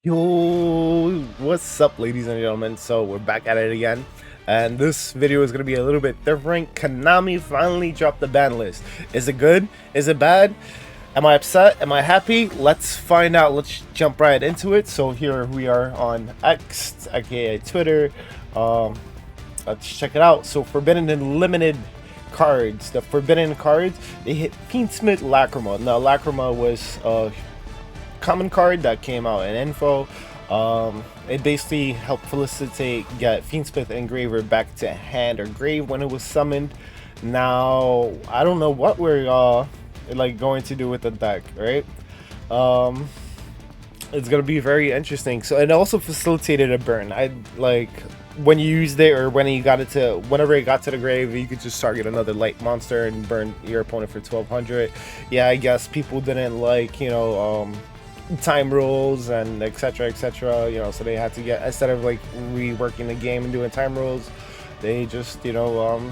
Yo, what's up, ladies and gentlemen? So we're back at it again, and this video is going to be a little bit different. Konami finally dropped the ban list. Is it good? Is it bad? Am I upset? Am I happy? Let's find out. Let's jump right into it. So here we are on X, aka Twitter. Let's check it out. So Forbidden and Limited cards. The Forbidden cards, they hit Fiendsmith Lacrima. Now Lacrima was common card that came out in info. It basically helped facilitate get Fiendsmith Engraver back to hand or grave when it was summoned. Now I don't know what we're like going to do with the deck, right? It's gonna be very interesting. So it also facilitated a burn. I like when you used it, or when you got it to, whenever it got to the grave, you could just target another light monster and burn your opponent for 1200. Yeah, I guess people didn't like, you know, time rules and etc, you know, so they had to get, instead of like reworking the game and doing time rules, they just, you know,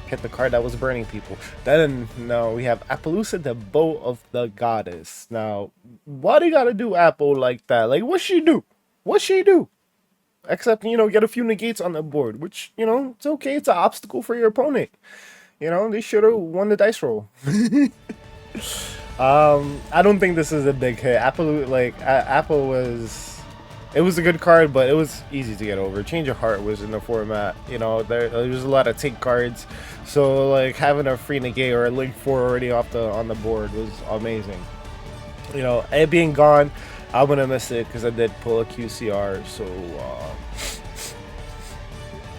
hit the card that was burning people. Then now we have Appaloosa, the Bow of the Goddess. Now why do you gotta do Apple like that? Like, what she do? What she do except, you know, get a few negates on the board, which, you know, it's okay. It's an obstacle for your opponent. You know, they should have won the dice roll. I don't think this is a big hit. Apple, like, Apple was, it was a good card, but it was easy to get over. Change of Heart was in the format. You know, there was a lot of take cards, so like having a free negate or a link 4 already on the board was amazing. You know, it being gone, I'm gonna miss it because I did pull a QCR. So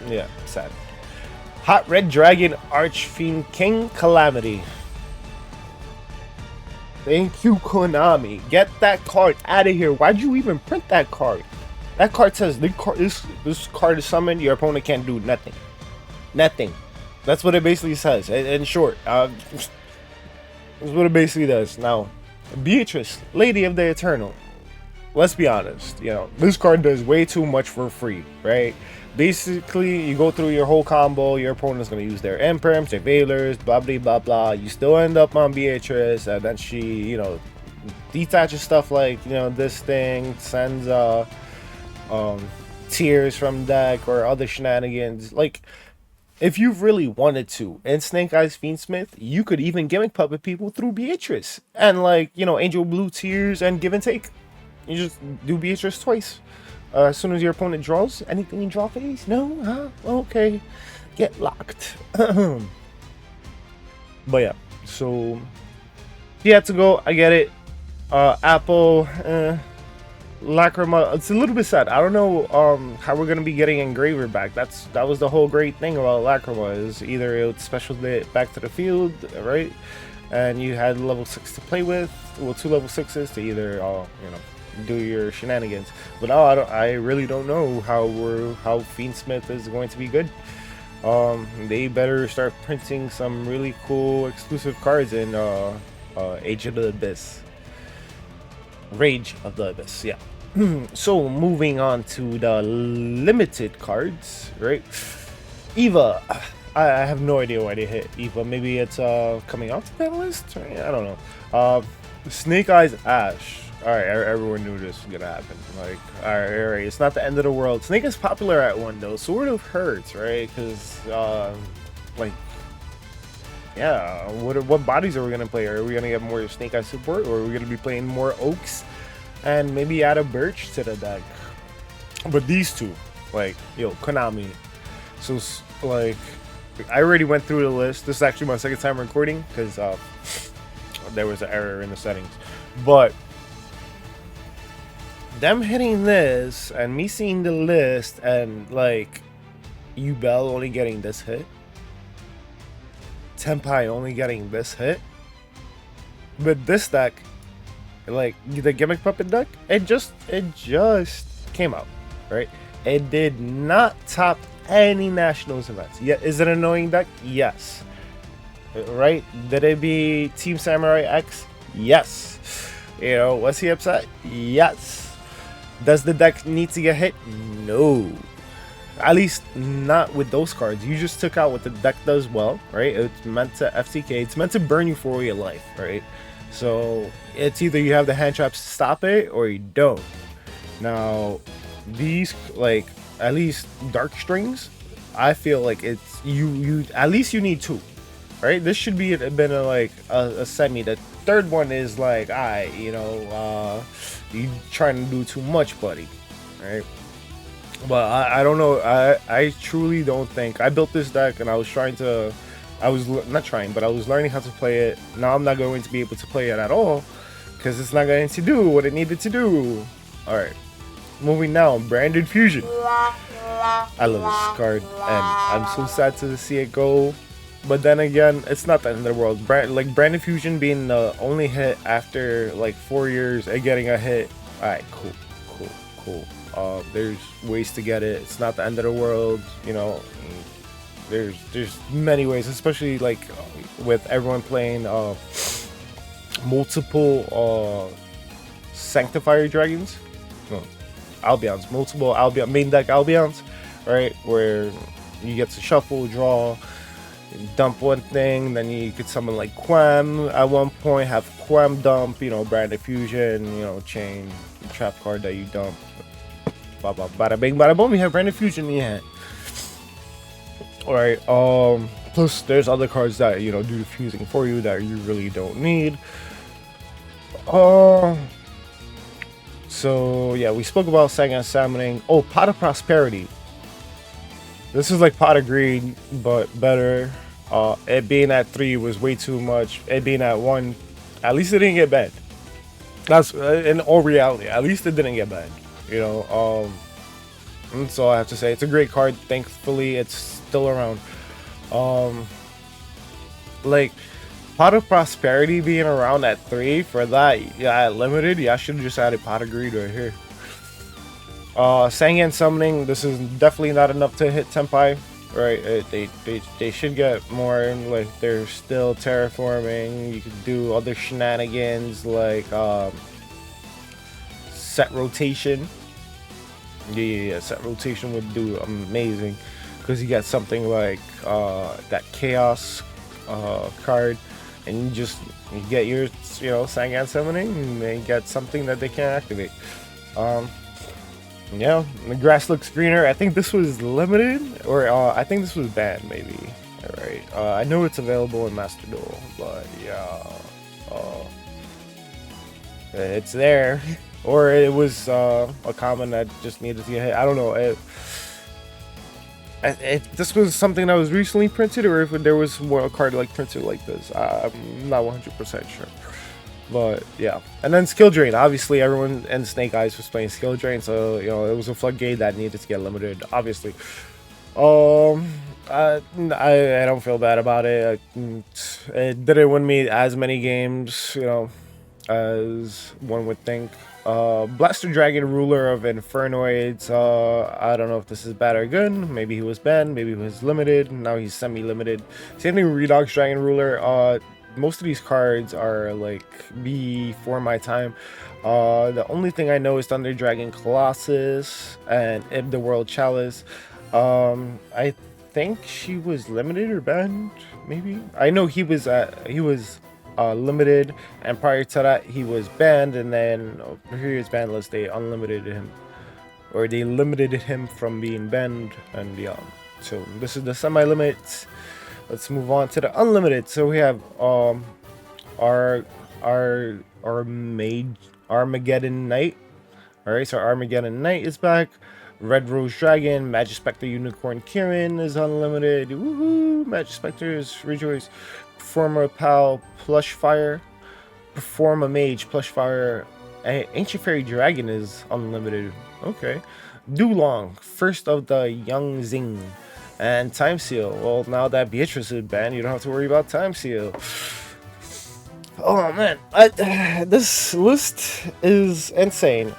yeah, sad. Hot Red Dragon Archfiend King Calamity. Thank you, Konami. Get that card out of here. Why'd you even print that card? That card says this card is summoned. Your opponent can't do nothing. Nothing. That's what it basically says. In short, that's what it basically does. Now, Beatrice, Lady of the Eternal. Let's be honest. You know, this card does way too much for free, right? Basically, you go through your whole combo, your opponent's going to use their imperms, their veilers, blah, blah, blah, blah. You still end up on Beatrice, and then she, you know, detaches stuff like, you know, this thing, sends tears from deck or other shenanigans. Like, if you really wanted to, in Snake Eyes Fiendsmith, you could even gimmick puppet people through Beatrice. And, like, you know, Angel Blue Tears and Give and Take. You just do Beatrice twice. As soon as your opponent draws, anything in draw phase? No? Huh? Okay. Get locked. But yeah, so he had to go. I get it. Apple, Lacrima. It's a little bit sad. I don't know how we're gonna be getting Engraver back. That was the whole great thing about Lacrima, is either it would special it back to the field, right? And you had level 6 to play with. Well, 2 level 6s to either you know, do your shenanigans. But now I really don't know how Fiendsmith is going to be good. They better start printing some really cool exclusive cards in Age of the Abyss. Rage of the Abyss, yeah. So moving on to the limited cards, right? Eva. I have no idea why they hit Eva. Maybe it's coming out to that list? I don't know. Snake Eyes Ash. Alright, everyone knew this was gonna happen. Like, alright, it's not the end of the world. Snake is popular at 1 though, sort of hurts, right? Because, like, yeah, what bodies are we gonna play? Are we gonna get more Snake Eyes support, or are we gonna be playing more Oaks and maybe add a Birch to the deck? But these two, like, yo, Konami. So, like, I already went through the list. This is actually my second time recording because there was an error in the settings. But them hitting this and me seeing the list and like Ubel only getting this hit, Tenpai only getting this hit, but this deck, like the Gimmick Puppet deck, it just came out, right? It did not top any Nationals events. Yeah, is it an annoying deck? Yes. Right? Did it be Team Samurai X? Yes. You know, was he upset? Yes. Does the deck need to get hit? No. At least not with those cards. You just took out what the deck does well, right? It's meant to FTK. It's meant to burn you for your life, right? So it's either you have the hand traps to stop it or you don't. Now, these, like, at least dark strings, I feel like it's you at least you need two, right? This should be been a semi. The third one is like, you trying to do too much, buddy, right? But I don't know. I truly don't think I built this deck, and I was trying to, not trying, but I was learning how to play it. Now I'm not going to be able to play it at all because it's not going to do what it needed to do. All right, moving now, Branded Fusion. I love this card, and I'm so sad to see it go. But then again, it's not the end of the world. Branded Fusion being the only hit after like 4 years and getting a hit. All right, cool. There's ways to get it. It's not the end of the world, you know. There's many ways, especially like with everyone playing multiple Sanctifier Dragons. No, Albions, multiple Albion main deck Albions, right? Where you get to shuffle, draw, dump one thing, then you could summon like Quam at one point, have Quam dump, you know, Branded Fusion, you know, chain trap card that you dump. Bada bing, bada boom, you have Branded Fusion in your hand. Alright, plus there's other cards that, you know, do the fusing for you that you really don't need. So yeah, we spoke about Sagan summoning. Oh, Pot of Prosperity. This is like Pot of Greed, but better. It being at 3 was way too much. It being at 1, at least it didn't get banned. That's in all reality. At least it didn't get banned. You know, that's all I have to say. It's a great card. Thankfully, it's still around. Like Pot of Prosperity being around at 3 for that, yeah, limited. Yeah, I should have just added Pot of Greed right here. Sangan summoning. This is definitely not enough to hit Tenpai. Right? They should get more. Like they're still terraforming. You could do other shenanigans like set rotation. Yeah, set rotation would do amazing because you get something like that chaos card, and you get your, you know, Sangan summoning, and they get something that they can't activate. Yeah, the grass looks greener. I think this was limited, or I think this was banned, maybe. All right, I know it's available in Master Duel, but yeah, it's there. Or it was a common that just needed to get hit. I don't know. If this was something that was recently printed, or if there was more a card like printed like this, I'm not 100% sure. But yeah, and then Skill Drain. Obviously, everyone in Snake Eyes was playing Skill Drain, so you know it was a floodgate that needed to get limited. Obviously, I don't feel bad about it. It didn't win me as many games, you know, as one would think. Blaster Dragon, Ruler of Infernoids. I don't know if this is bad or good. Maybe he was banned, maybe he was limited. Now he's semi-limited. Same thing with Redox Dragon Ruler. Most of these cards are like before my time. The only thing I know is Thunder Dragon Colossus and Ib the World Chalice. I think she was limited or banned, maybe. I know he was limited, and prior to that he was banned, and then here his ban list they unlimited him, or they limited him from being banned, and yeah. So this is the semi-limit. Let's move on to the unlimited. So we have our Armageddon Knight. All right, so Armageddon Knight is back. Red Rose Dragon, Magispector Unicorn Kieran is unlimited. Woohoo! Magispectors rejoice. Performer Pal Plush Fire. Perform a Mage Plush Fire. Ancient Fairy Dragon is unlimited. Okay. Dulong, first of the Young Zing. And Time Seal. Well, now that Beatrice is banned, you don't have to worry about Time Seal. Oh man, this list is insane.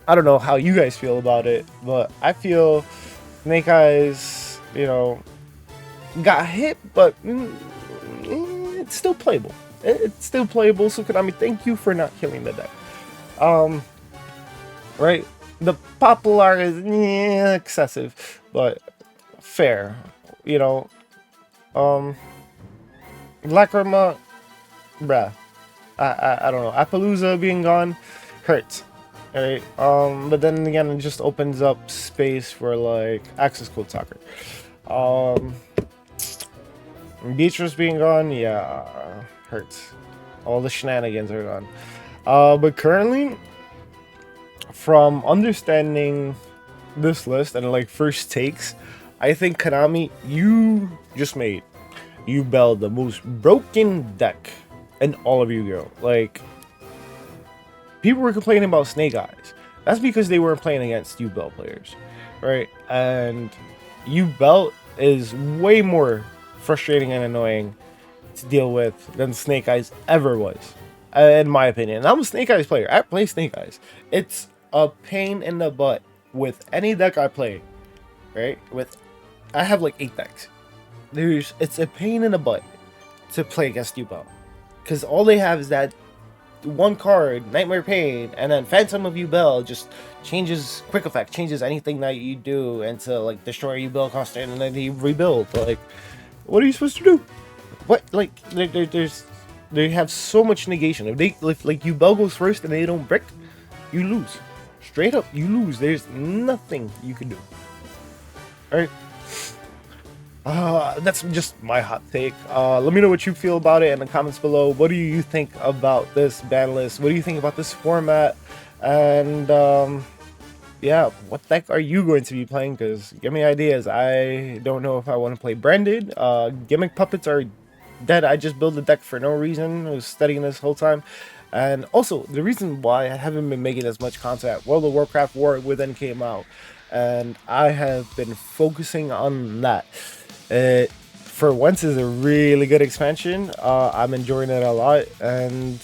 I don't know how you guys feel about it, but I feel Snake Eyes, you know, got hit, but it's still playable. It's still playable. So Konami, thank you for not killing the deck. Right? The popular is excessive, but fair, you know. Lacrima, bruh. I don't know. Appaloosa being gone hurts. Right. But then again, it just opens up space for like access code soccer. Beatrice being gone, yeah, hurts. All the shenanigans are gone. But currently, from understanding this list and like first takes, I think Konami, you just made Yu-Bell the most broken deck in all of Yu-Gi-Oh! Like, people were complaining about Snake Eyes. That's because they weren't playing against Yu-Bell players, right? And Yu-Bell is way more frustrating and annoying to deal with than Snake Eyes ever was, in my opinion. And I'm a Snake Eyes player. I play Snake Eyes. It's a pain in the butt with any deck I play, right? I have like 8 decks. It's a pain in the butt to play against Yu-Bell, because all they have is that one card, Nightmare Pain, and then Phantom of Yu-Bell just changes quick effect, changes anything that you do into like destroy Yu-Bell constant, and then you rebuild. Like, what are you supposed to do? What, like, they have so much negation. If like Yu-Bell goes first and they don't brick, you lose. Straight up, you lose. There's nothing you can do. Alright. That's just my hot take. Let me know what you feel about it in the comments below. What do you think about this ban list? What do you think about this format? And yeah, what deck are you going to be playing? Because give me ideas. I don't know if I want to play branded. Gimmick puppets are dead. I just built a deck for no reason. I was studying this whole time. And also, the reason why I haven't been making as much content, World of Warcraft War Within came out, and I have been focusing on that. It, for once, is a really good expansion. I'm enjoying it a lot, and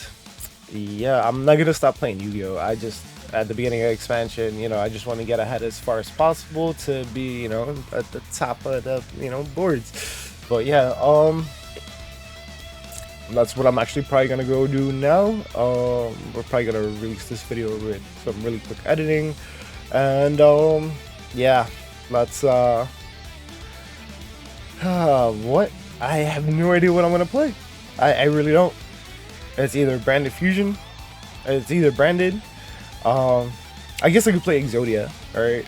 yeah, I'm not gonna stop playing Yu-Gi-Oh! I just, at the beginning of expansion, you know, I just want to get ahead as far as possible to be, you know, at the top of the, you know, boards. But yeah, that's what I'm actually probably gonna go do now. We're probably gonna release this video with some really quick editing, and yeah, let's what? I have no idea what I'm gonna play. I really don't. It's either branded fusion, it's either branded. I guess I could play Exodia. All right.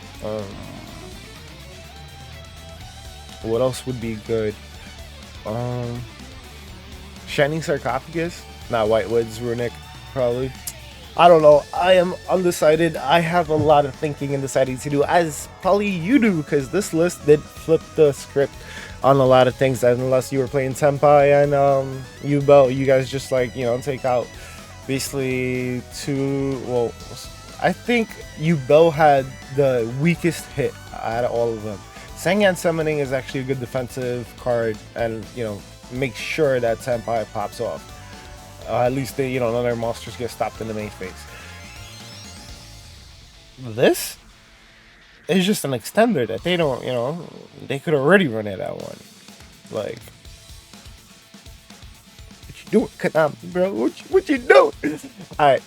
What else would be good? Shining Sarcophagus, not Whitewoods, Runic, probably. I don't know. I am undecided. I have a lot of thinking and deciding to do, as probably you do, because this list did flip the script on a lot of things. That unless you were playing Senpai and Yu-Bell, you guys just, like, you know, take out basically two. Well, I think Yu-Bell had the weakest hit out of all of them. Sangan Summoning is actually a good defensive card, and, you know, make sure that Senpai pops off. At least they, you know, none of their monsters get stopped in the main phase. This is just an extender that they don't, you know, they could already run it at one. Like, what you doing, Konami, bro? What you doing? All right,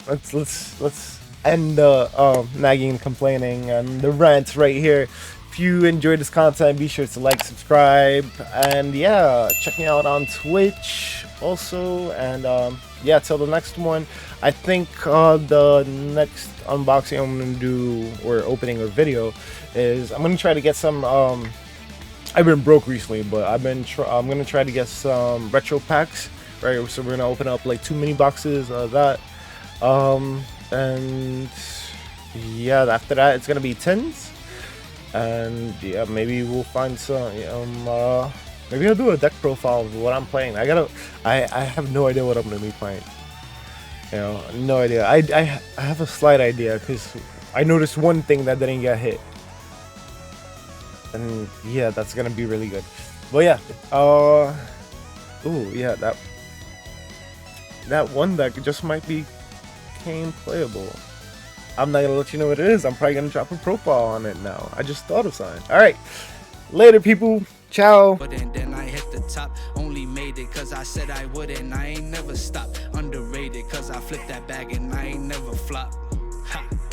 let's end the nagging and complaining and the rants right here. If you enjoyed this content, be sure to like, subscribe, and yeah, check me out on Twitch also. And yeah, till the next one. I think the next unboxing I'm gonna do, or opening or video, is I'm gonna try to get some. I've been broke recently, but I'm gonna try to get some retro packs. Right, so we're gonna open up like 2 mini boxes of that. And yeah, after that it's gonna be tins. And yeah, maybe we'll find some. Maybe I'll do a deck profile of what I'm playing. I have no idea what I'm gonna be playing. You know, no idea. I have a slight idea because I noticed one thing that didn't get hit, and yeah, that's gonna be really good. But yeah, oh yeah, that one deck just might became playable. I'm not gonna let you know what it is. I'm probably gonna drop a profile on it now. I just thought of something. All right, later, people. Ciao. But then I hit the top. Only made it cause I said I wouldn't. I ain't never stopped. Underrated cause I flipped that bag and I ain't never flopped.